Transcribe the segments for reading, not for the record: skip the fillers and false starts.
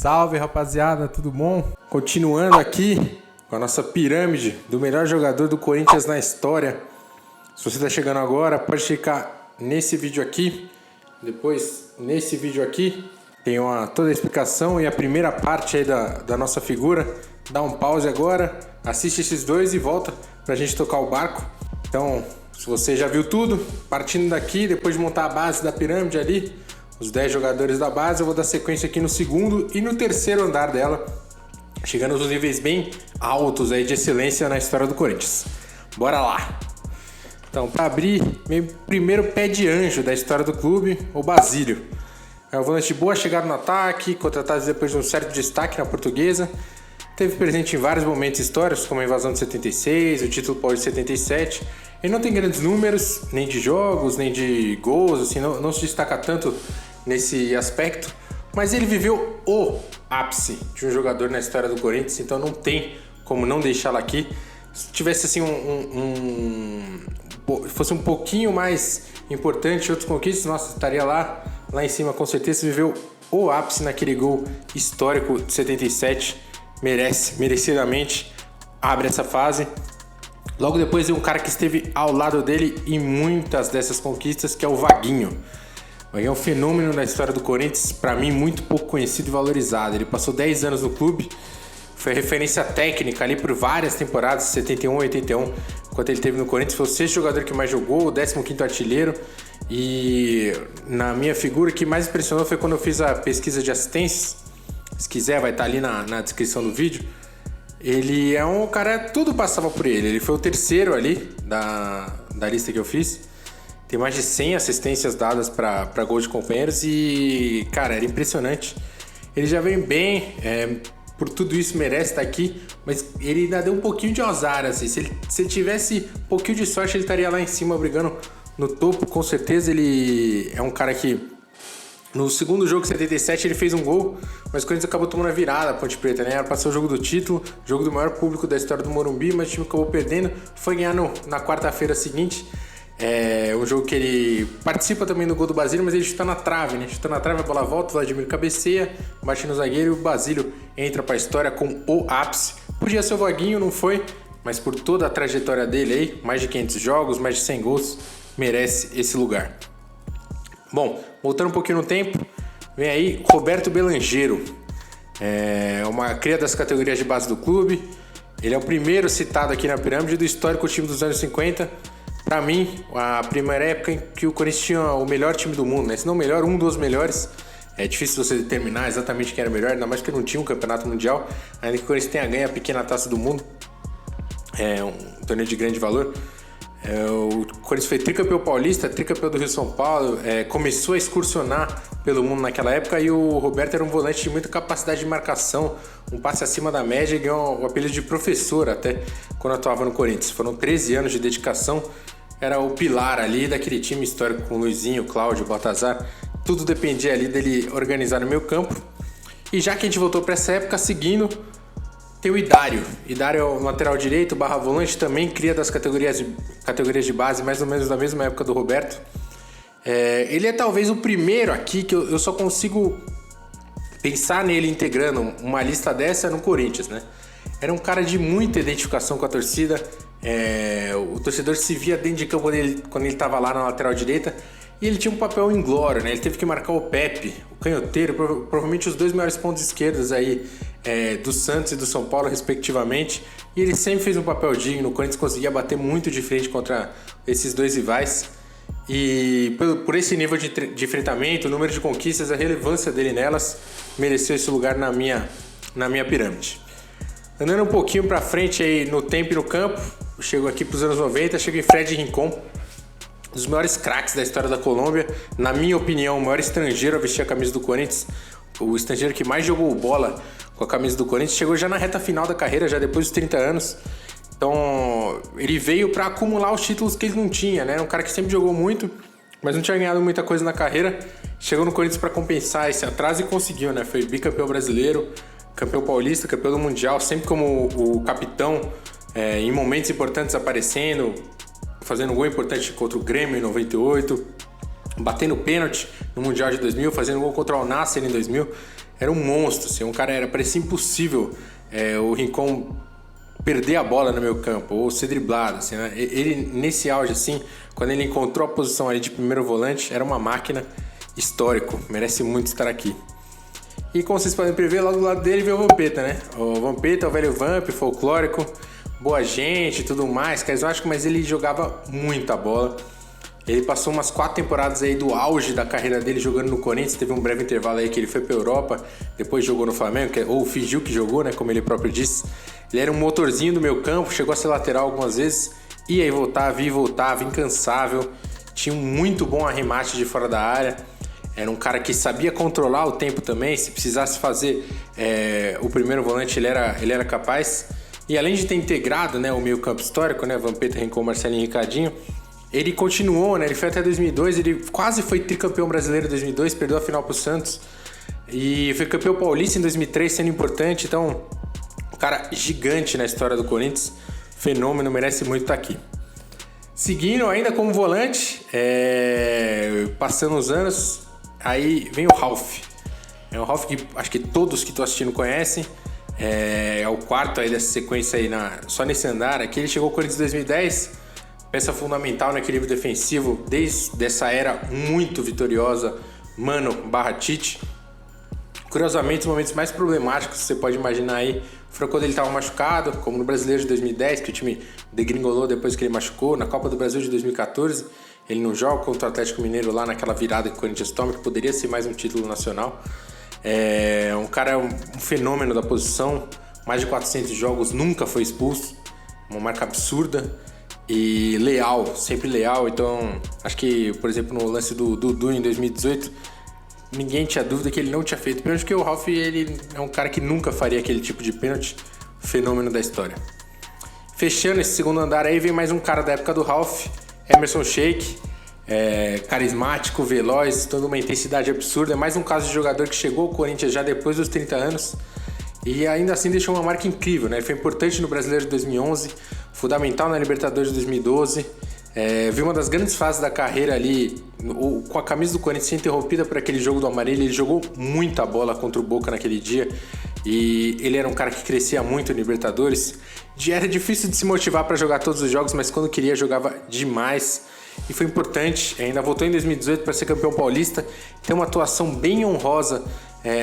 Salve, rapaziada, tudo bom? Continuando aqui com a nossa pirâmide do melhor jogador do Corinthians na história. Se você está chegando agora, pode clicar nesse vídeo aqui. Depois, nesse vídeo aqui, tem toda a explicação e a primeira parte aí da nossa figura. Dá um pause agora, assiste esses dois e volta pra gente tocar o barco. Então, se você já viu tudo, partindo daqui, depois de montar a base da pirâmide ali, os 10 jogadores da base, eu vou dar sequência aqui no segundo e no terceiro andar dela, chegando aos níveis bem altos aí de excelência na história do Corinthians. Bora lá! Então, para abrir, meu primeiro pé de anjo da história do clube, o Basílio. É um volante de boa chegada no ataque, contratado depois de um certo destaque na Portuguesa. Teve presente em vários momentos históricos, como a invasão de 76, o título paulista de 77. Ele não tem grandes números, nem de jogos, nem de gols, assim, não se destaca tanto nesse aspecto, mas ele viveu o ápice de um jogador na história do Corinthians, então não tem como não deixá-lo aqui. Se tivesse assim fosse um pouquinho mais importante outros conquistas, nossa, estaria lá em cima com certeza. Viveu o ápice naquele gol histórico de 77, merecidamente abre essa fase. Logo depois tem um cara que esteve ao lado dele em muitas dessas conquistas, que é o Vaguinho. O Vaguinho é um fenômeno na história do Corinthians, para mim muito pouco conhecido e valorizado. Ele passou 10 anos no clube, foi referência técnica ali por várias temporadas, 71 e 81, enquanto ele esteve no Corinthians. Foi o sexto jogador que mais jogou, o 15º artilheiro. E na minha figura, o que mais impressionou foi quando eu fiz a pesquisa de assistências. Se quiser, vai estar ali na descrição do vídeo. Ele é um cara, tudo passava por ele. Ele foi o terceiro ali da lista que eu fiz. Tem mais de 100 assistências dadas para gol de companheiros e, cara, era impressionante. Ele já vem bem, por tudo isso merece estar aqui, mas ele ainda deu um pouquinho de azar, assim. Se ele tivesse um pouquinho de sorte, ele estaria lá em cima brigando no topo, com certeza. Ele é um cara que no segundo jogo, 77, ele fez um gol, mas o Corinthians acabou tomando a virada, a Ponte Preta, né? Era pra ser o jogo do título, jogo do maior público da história do Morumbi, mas o time acabou perdendo. Foi ganhar na quarta-feira seguinte. É um jogo que ele participa também do gol do Basílio, mas ele chuta na trave, né? Chuta na trave, a bola volta, o Vladimir cabeceia, bate no zagueiro e o Basílio entra pra história com o ápice. Podia ser o Vaguinho, não foi, mas por toda a trajetória dele aí, mais de 500 jogos, mais de 100 gols, merece esse lugar. Bom, voltando um pouquinho no tempo, vem aí Roberto Belangeiro. É uma cria das categorias de base do clube. Ele é o primeiro citado aqui na pirâmide do histórico time dos anos 50. Para mim, a primeira época em que o Corinthians tinha o melhor time do mundo, né? Se não o melhor, um dos melhores. É difícil você determinar exatamente quem era o melhor, ainda mais porque não tinha um campeonato mundial. Ainda que o Corinthians tenha ganho a pequena taça do mundo. É um torneio de grande valor. O Corinthians foi tricampeão paulista, tricampeão do Rio São Paulo, começou a excursionar pelo mundo naquela época, e o Roberto era um volante de muita capacidade de marcação, um passe acima da média, e ganhou o apelido de professor até quando atuava no Corinthians. Foram 13 anos de dedicação, era o pilar ali daquele time histórico com Luizinho, Cláudio, Baltazar. Tudo dependia ali dele organizar no meio campo. E já que a gente voltou para essa época, seguindo, tem o Idário. Idário é o lateral direito, barra volante, também cria das categorias de base, mais ou menos da mesma época do Roberto. Ele é talvez o primeiro aqui que eu só consigo pensar nele integrando uma lista dessa no Corinthians, né? Era um cara de muita identificação com a torcida. O torcedor se via dentro de campo quando ele estava lá na lateral direita. E ele tinha um papel inglório, né? Ele teve que marcar o Pepe, o canhoteiro, provavelmente os dois maiores pontos esquerdos aí do Santos e do São Paulo, respectivamente. E ele sempre fez um papel digno. O Corinthians conseguia bater muito de frente contra esses dois rivais. E por esse nível de enfrentamento, o número de conquistas, a relevância dele nelas, mereceu esse lugar na minha pirâmide. Andando um pouquinho para frente aí no tempo e no campo, chego aqui para os anos 90, chego em Fred Rincon. Um dos maiores craques da história da Colômbia, na minha opinião, o maior estrangeiro a vestir a camisa do Corinthians, o estrangeiro que mais jogou bola com a camisa do Corinthians, chegou já na reta final da carreira, já depois dos 30 anos. Então, ele veio para acumular os títulos que ele não tinha, né? Era um cara que sempre jogou muito, mas não tinha ganhado muita coisa na carreira. Chegou no Corinthians para compensar esse atraso e conseguiu, né? Foi bicampeão brasileiro, campeão paulista, campeão do mundial, sempre como o capitão, em momentos importantes aparecendo, fazendo um gol importante contra o Grêmio em 98, batendo pênalti no Mundial de 2000, fazendo gol contra o Al Nassr em 2000. era um monstro, assim, parecia impossível o Rincon perder a bola no meio campo ou ser driblado, assim, né? Ele, nesse auge, assim, quando ele encontrou a posição ali de primeiro volante, era uma máquina, histórico, merece muito estar aqui. E como vocês podem prever, logo do lado dele veio o Vampeta, né? O Vampeta, o velho Vamp, folclórico, boa gente e tudo mais, carismático, mas ele jogava muita bola. Ele passou umas 4 temporadas aí do auge da carreira dele jogando no Corinthians. Teve um breve intervalo aí que ele foi pra Europa, depois jogou no Flamengo, ou fingiu que jogou, né? Como ele próprio disse. Ele era um motorzinho do meio campo, chegou a ser lateral algumas vezes, ia e voltava, incansável. Tinha um muito bom arremate de fora da área. Era um cara que sabia controlar o tempo também. Se precisasse fazer o primeiro volante, ele era capaz. E além de ter integrado, né, o meio campo histórico, né, Vampeta, Rincon, Marcelinho e Ricardinho, ele continuou, né? Ele foi até 2002, ele quase foi tricampeão brasileiro em 2002, perdeu a final pro Santos. E foi campeão paulista em 2003, sendo importante. Então, um cara gigante na história do Corinthians. Fenômeno, merece muito estar aqui. Seguindo ainda como volante, passando os anos, aí vem o Ralf. É o Ralf que acho que todos que estão assistindo conhecem. É o quarto aí dessa sequência aí, só nesse andar. Aqui ele chegou ao Corinthians em 2010. Peça fundamental no equilíbrio defensivo desde essa era muito vitoriosa, Mano/Tite. Curiosamente, os momentos mais problemáticos que você pode imaginar aí foram quando ele estava machucado, como no Brasileiro de 2010, que o time degringolou depois que ele machucou. Na Copa do Brasil de 2014, ele não joga contra o Atlético Mineiro lá naquela virada que o Corinthians toma, que poderia ser mais um título nacional. Um cara, um fenômeno da posição, mais de 400 jogos, nunca foi expulso, uma marca absurda. E leal, sempre leal. Então, acho que, por exemplo, no lance do Dudu em 2018, ninguém tinha dúvida que ele não tinha feito pênalti, porque o Ralf, ele é um cara que nunca faria aquele tipo de pênalti. Fenômeno da história. Fechando esse segundo andar aí, vem mais um cara da época do Ralf, Emerson Sheik, carismático, veloz, toda uma intensidade absurda. É mais um caso de jogador que chegou ao Corinthians já depois dos 30 anos e ainda assim deixou uma marca incrível, né? Ele foi importante no Brasileiro de 2011, fundamental na Libertadores de 2012. Viu uma das grandes fases da carreira ali, com a camisa do Corinthians interrompida por aquele jogo do amarelo. Ele jogou muita bola contra o Boca naquele dia e ele era um cara que crescia muito no Libertadores. Era difícil de se motivar para jogar todos os jogos, mas quando queria jogava demais e foi importante. Ainda voltou em 2018 para ser campeão paulista, tem uma atuação bem honrosa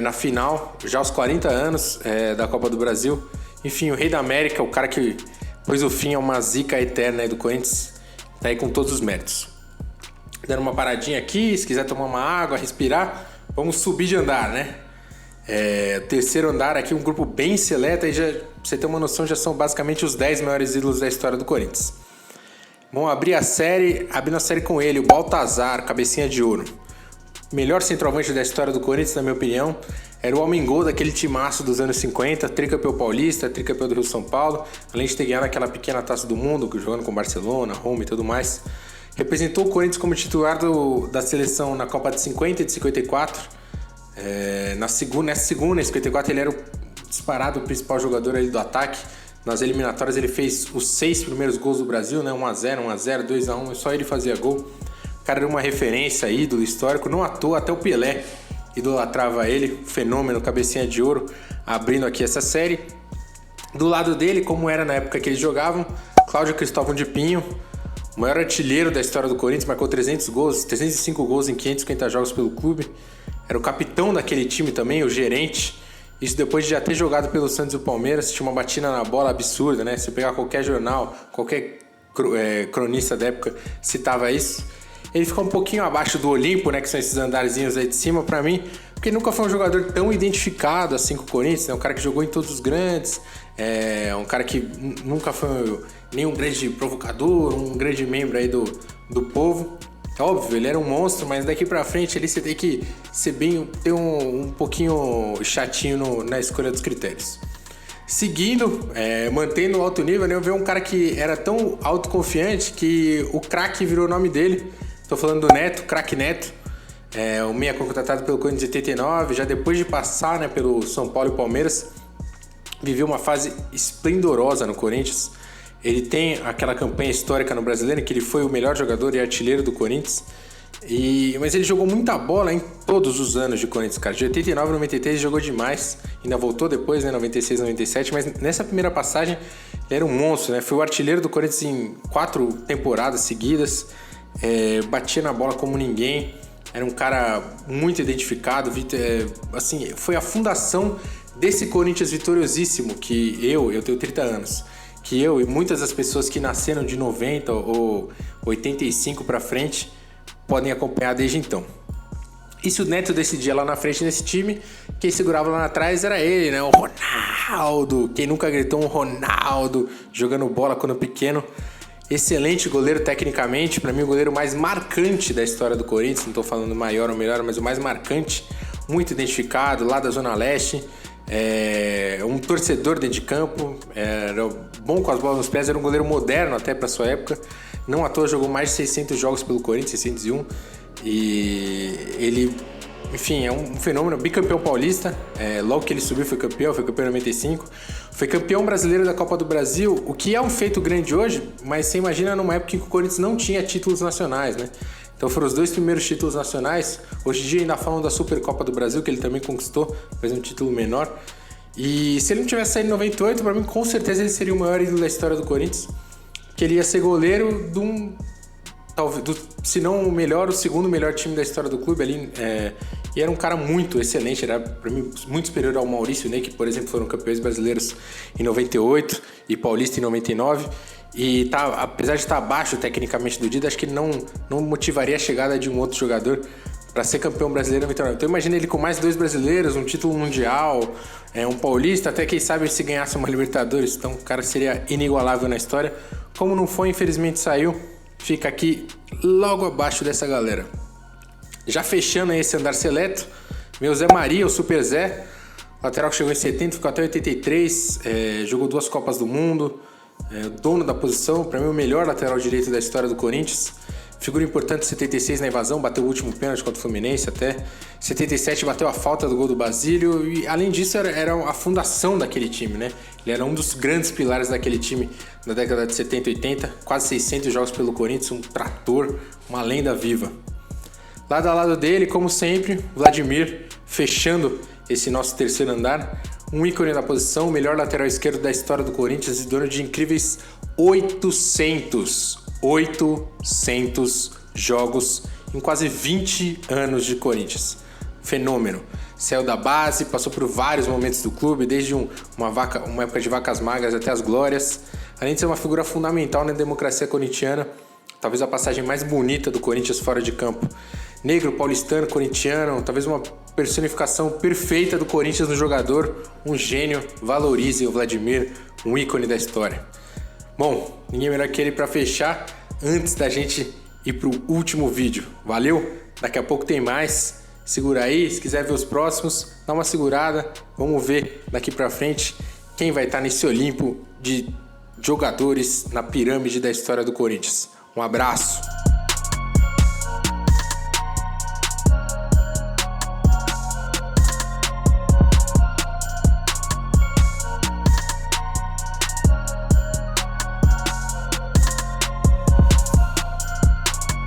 na final, já aos 40 anos da Copa do Brasil. Enfim, o Rei da América, o cara que pôs o fim a uma zica eterna aí do Corinthians, tá aí com todos os méritos. Dando uma paradinha aqui, se quiser tomar uma água, respirar, vamos subir de andar, né? Terceiro andar aqui, um grupo bem seleto, aí já, pra você ter uma noção, já são basicamente os 10 maiores ídolos da história do Corinthians. Vamos abrir a série, abrindo a série com ele, o Baltazar, cabecinha de ouro. Melhor centroavante da história do Corinthians, na minha opinião. Era o homem-gol daquele timaço dos anos 50, tricampeão paulista, tricampeão do Rio São Paulo, além de ter ganhado aquela pequena taça do mundo, jogando com Barcelona, Roma e tudo mais. Representou o Corinthians como titular da seleção na Copa de 50 e de 54. Nessa segunda, em 54, ele era o disparado principal jogador ali do ataque. Nas eliminatórias ele fez os 6 primeiros gols do Brasil, né? 1-0, 1-0, 2-1, só ele fazia gol. O cara era uma referência, ídolo histórico, não à toa, até o Pelé idolatrava ele, fenômeno, cabecinha de ouro, abrindo aqui essa série. Do lado dele, como era na época que eles jogavam, Cláudio Cristóvão de Pinho, o maior artilheiro da história do Corinthians, marcou 305 gols em 550 jogos pelo clube. Era o capitão daquele time também, o gerente. Isso depois de já ter jogado pelo Santos e o Palmeiras, tinha uma batida na bola absurda, né? Se pegar qualquer jornal, qualquer cronista da época citava isso. Ele ficou um pouquinho abaixo do Olimpo, né? Que são esses andarzinhos aí de cima pra mim, porque nunca foi um jogador tão identificado assim com o Corinthians, né? Um cara que jogou em todos os grandes, um cara que nunca foi nem um grande provocador, um grande membro aí do povo. Óbvio, ele era um monstro, mas daqui pra frente ali você tem que ter um pouquinho chatinho na escolha dos critérios. Seguindo, mantendo o alto nível, né, eu vi um cara que era tão autoconfiante que o craque virou o nome dele. Tô falando do Neto, craque Neto. O meia contratado pelo Corinthians em 89, já depois de passar, né, pelo São Paulo e Palmeiras, viveu uma fase esplendorosa no Corinthians. Ele tem aquela campanha histórica no Brasileiro, que ele foi o melhor jogador e artilheiro do Corinthians. Mas ele jogou muita bola em todos os anos de Corinthians, cara. De 89 a 93 ele jogou demais. Ainda voltou depois, né? 96 a 97. Mas nessa primeira passagem ele era um monstro, né? Foi o artilheiro do Corinthians em 4 temporadas seguidas. Batia na bola como ninguém. Era um cara muito identificado. Assim, foi a fundação desse Corinthians vitoriosíssimo que eu tenho 30 anos. Que eu e muitas das pessoas que nasceram de 90 ou 85 pra frente podem acompanhar desde então. E se o Neto decidia lá na frente nesse time, quem segurava lá atrás era ele, né? O Ronaldo. Quem nunca gritou um Ronaldo jogando bola quando pequeno. Excelente goleiro tecnicamente. Para mim, o goleiro mais marcante da história do Corinthians. Não tô falando maior ou melhor, mas o mais marcante. Muito identificado, lá da Zona Leste. Um torcedor dentro de campo. Era bom com as bolas nos pés. Era um goleiro moderno até para sua época. Não à toa jogou mais de 600 jogos pelo Corinthians, 601. E ele, enfim, é um fenômeno. Bicampeão paulista. Logo que ele subiu foi campeão em 95. Foi campeão brasileiro da Copa do Brasil, o que é um feito grande hoje, mas você imagina numa época em que o Corinthians não tinha títulos nacionais, né? Então foram os 2 primeiros títulos nacionais. Hoje em dia ainda falam da Supercopa do Brasil, que ele também conquistou, mas um título menor. E se ele não tivesse saído em 98, para mim com certeza ele seria o maior ídolo da história do Corinthians. Que ele ia ser goleiro se não o melhor, o segundo melhor time da história do clube ali. E era um cara muito excelente, era para mim muito superior ao Maurício Ney, que por exemplo foram campeões brasileiros em 98 e paulista em 99. E apesar de estar abaixo tecnicamente do Dida, acho que ele não motivaria a chegada de um outro jogador para ser campeão brasileiro em 99. Então imagina ele com mais 2 brasileiros, um título mundial, um paulista, até quem sabe se ganhasse uma Libertadores. Então o cara seria inigualável na história. Como não foi, infelizmente saiu. Fica aqui logo abaixo dessa galera. Já fechando aí esse andar seleto, meu Zé Maria, o Super Zé, lateral que chegou em 70, ficou até 83, jogou 2 Copas do Mundo, dono da posição, para mim o melhor lateral direito da história do Corinthians. Figura importante, 76 na invasão, bateu o último pênalti contra o Fluminense até. 77 bateu a falta do gol do Basílio e além disso era a fundação daquele time, né? Ele era um dos grandes pilares daquele time na década de 70 e 80, quase 600 jogos pelo Corinthians, um trator, uma lenda viva. Lado a lado dele, como sempre, Vladimir, fechando esse nosso terceiro andar, um ícone da posição, o melhor lateral esquerdo da história do Corinthians e dono de incríveis 800 jogos em quase 20 anos de Corinthians. Fenômeno. Saiu da base, passou por vários momentos do clube, desde uma época de vacas magras até as glórias. Além de ser uma figura fundamental na democracia corintiana, talvez a passagem mais bonita do Corinthians fora de campo. Negro, paulistano, corintiano, talvez uma personificação perfeita do Corinthians no jogador, um gênio, valorize o Vladimir, um ícone da história. Bom, ninguém melhor que ele para fechar antes da gente ir pro último vídeo. Valeu? Daqui a pouco tem mais. Segura aí, se quiser ver os próximos, dá uma segurada. Vamos ver daqui pra frente quem vai estar nesse Olimpo de jogadores na pirâmide da história do Corinthians. Um abraço!